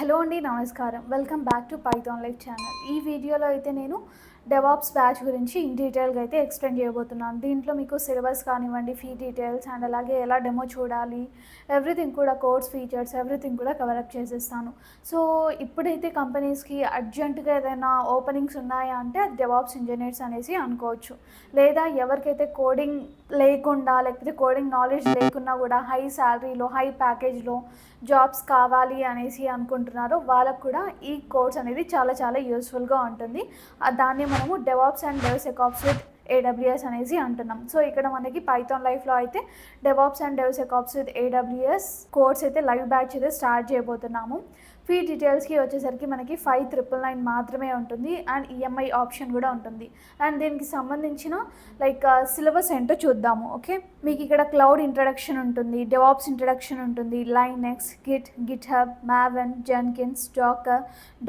Hello అండి, నమస్కారం. Welcome back to Python life channel. ఈ వీడియోలో అయితే నేను డెవాప్స్ బ్యాచ్ గురించి ఇన్ డీటెయిల్గా అయితే ఎక్స్ప్లెయిన్ చేయబోతున్నాను. దీంట్లో మీకు సిలబస్ కానివ్వండి, ఫీ డీటెయిల్స్ అండ్ అలాగే ఎలా డెమో చూడాలి, ఎవ్రీథింగ్ కూడా కోర్స్ ఫీచర్స్ ఎవ్రీథింగ్ కూడా కవరప్ చేసేస్తాను. సో ఇప్పుడైతే కంపెనీస్కి అర్జెంటుగా ఏదైనా ఓపెనింగ్స్ ఉన్నాయా అంటే అది డెవాప్స్ ఇంజనీర్స్ అనేసి అనుకోవచ్చు. లేదా ఎవరికైతే కోడింగ్ లేకుండా లేకపోతే కోడింగ్ నాలెడ్జ్ లేకున్నా కూడా హై శాలరీలో హై ప్యాకేజ్లో జాబ్స్ కావాలి అనేసి అనుకుంటున్నారో వాళ్ళకు కూడా ఈ కోర్స్ అనేది చాలా చాలా యూస్ఫుల్గా ఉంటుంది. దాన్ని మనము DevOps and DevSecOps with AWS అనేసి అంటున్నాం. సో ఇక్కడ మనకి పైథాన్ లైఫ్లో అయితే DevOps and DevSecOps with AWS course అయితే లైవ్ బ్యాచ్ అయితే స్టార్ట్ చేయబోతున్నాము. ఫీ డీటెయిల్స్కి వచ్చేసరికి మనకి 5,999 మాత్రమే ఉంటుంది అండ్ EMI ఆప్షన్ కూడా ఉంటుంది. అండ్ దీనికి సంబంధించిన సిలబస్ ఏంటో చూద్దాము. ఓకే, మీకు ఇక్కడ క్లౌడ్ ఇంట్రడక్షన్ ఉంటుంది, డెవాప్స్ ఇంట్రడక్షన్ ఉంటుంది, Linux, GitHub, Maven, Jenkins,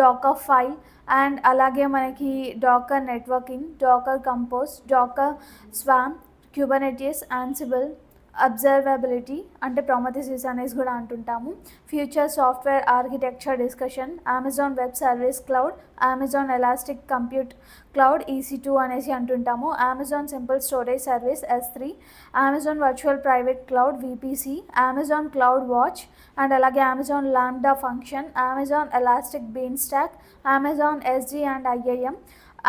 Docker file and అలాగే మనకి Docker networking, Docker compose, Docker swarm, Kubernetes, Ansible, observability అంటే ప్రామథసిస్ అనేసి కూడా అంటుంటాము, future software architecture discussion, Amazon web service cloud, Amazon elastic compute cloud EC2 అనేసి అంటుంటాము, Amazon simple storage service S3, Amazon virtual private cloud VPC, Amazon CloudWatch and అలాగే Amazon Lambda function, Amazon elastic been stock, Amazon SG and IIM,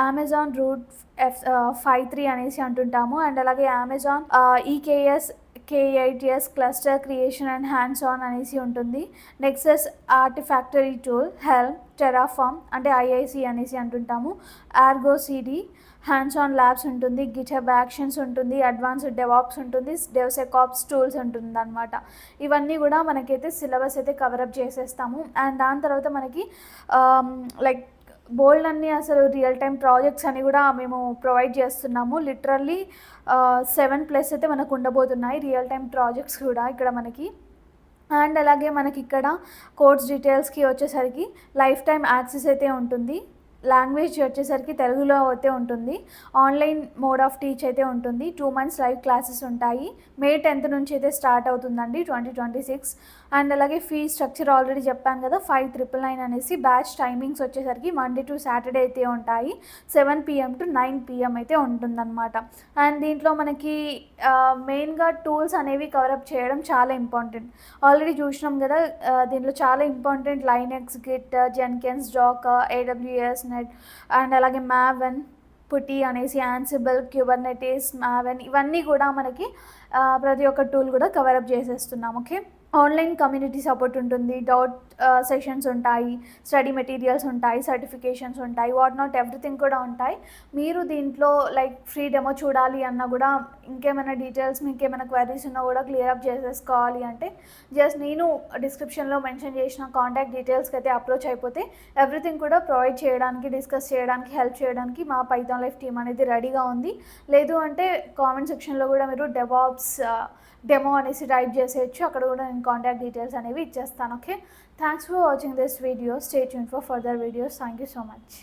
Amazon route F53 అనేసి అంటుంటాము and అలాగే Amazon EKS K8s cluster creation and hands on అనేసి ఉంటుంది, Nexus Artifactory tool, Helm, Terraform అంటే IIC అనేసి అంటుంటాము, Argo CD, hands on labs ఉంటుంది, GitHub actions ఉంటుంది, అడ్వాన్స్డ్ డెవాప్స్ ఉంటుంది, డెవసెకాప్స్ టూల్స్ ఉంటుంది అనమాట. ఇవన్నీ కూడా మనకైతే సిలబస్ అయితే కవరప్ చేసేస్తాము. అండ్ దాని తర్వాత మనకి బోల్డ్ అన్ని అసలు రియల్ టైం ప్రాజెక్ట్స్ అని కూడా మేము ప్రొవైడ్ చేస్తున్నాము. లిటరల్లీ 7+ అయితే మనకు ఉండబోతున్నాయి రియల్ టైం ప్రాజెక్ట్స్ కూడా ఇక్కడ మనకి. అండ్ అలాగే మనకి ఇక్కడ కోర్స్ డీటెయిల్స్కి వచ్చేసరికి లైఫ్ టైం యాక్సెస్ అయితే ఉంటుంది, లాంగ్వేజ్ వచ్చేసరికి తెలుగులో అయితే ఉంటుంది, ఆన్లైన్ మోడ్ ఆఫ్ టీచ్ అయితే ఉంటుంది, 2 months లైవ్ క్లాసెస్ ఉంటాయి, May 10th నుంచి అయితే స్టార్ట్ అవుతుందండి 2026. అండ్ అలాగే ఫీ స్ట్రక్చర్ ఆల్రెడీ చెప్పాను కదా 5,999 అనేసి. బ్యాచ్ టైమింగ్స్ వచ్చేసరికి Monday to Saturday అయితే ఉంటాయి, 7 PM to 9 PM అయితే ఉంటుందన్నమాట. అండ్ దీంట్లో మనకి మెయిన్గా టూల్స్ అనేవి కవరప్ చేయడం చాలా ఇంపార్టెంట్. ఆల్రెడీ చూసినాం కదా, దీంట్లో చాలా important Linux, Git, Jenkins, Docker, AWS net and అలాగే మావెన్, పుటి అనేసి, యాన్సిబుల్, క్యూబర్నెటిస్, మావెన్ ఇవన్నీ కూడా మనకి ప్రతి ఒక్క టూల్ కూడా కవరప్ చేసేస్తున్నాం. ఓకే, ఆన్లైన్ కమ్యూనిటీ సపోర్ట్ ఉంటుంది, డౌట్ సెషన్స్ ఉంటాయి, స్టడీ మెటీరియల్స్ ఉంటాయి, సర్టిఫికేషన్స్ ఉంటాయి, వాట్ నాట్ ఎవ్రీథింగ్ కూడా ఉంటాయి. మీరు దీంట్లో ఫ్రీ డెమో చూడాలి అన్నా కూడా, ఇంకేమైనా డీటెయిల్స్ మీకు ఏమైనా క్వైరీస్ ఉన్నా కూడా క్లియర్ అప్ చేసేసుకోవాలి అంటే జస్ట్ నేను డిస్క్రిప్షన్లో మెన్షన్ చేసిన కాంటాక్ట్ డీటెయిల్స్కి అయితే అప్రోచ్ అయిపోతే ఎవ్రీథింగ్ కూడా ప్రొవైడ్ చేయడానికి, డిస్కస్ చేయడానికి, హెల్ప్ చేయడానికి మా పైథాన్ లైఫ్ టీమ్ అనేది రెడీగా ఉంది. లేదు అంటే కామెంట్ సెక్షన్లో కూడా మీరు డెవాప్స్ డెమో అనేసి టైప్ చేసేయచ్చు, అక్కడ కూడా నేను కాంటాక్ట్ డీటెయిల్స్ అనేవి ఇచ్చేస్తాను. Okay, thanks for watching this video. Stay tune for further videos. Thank you so much.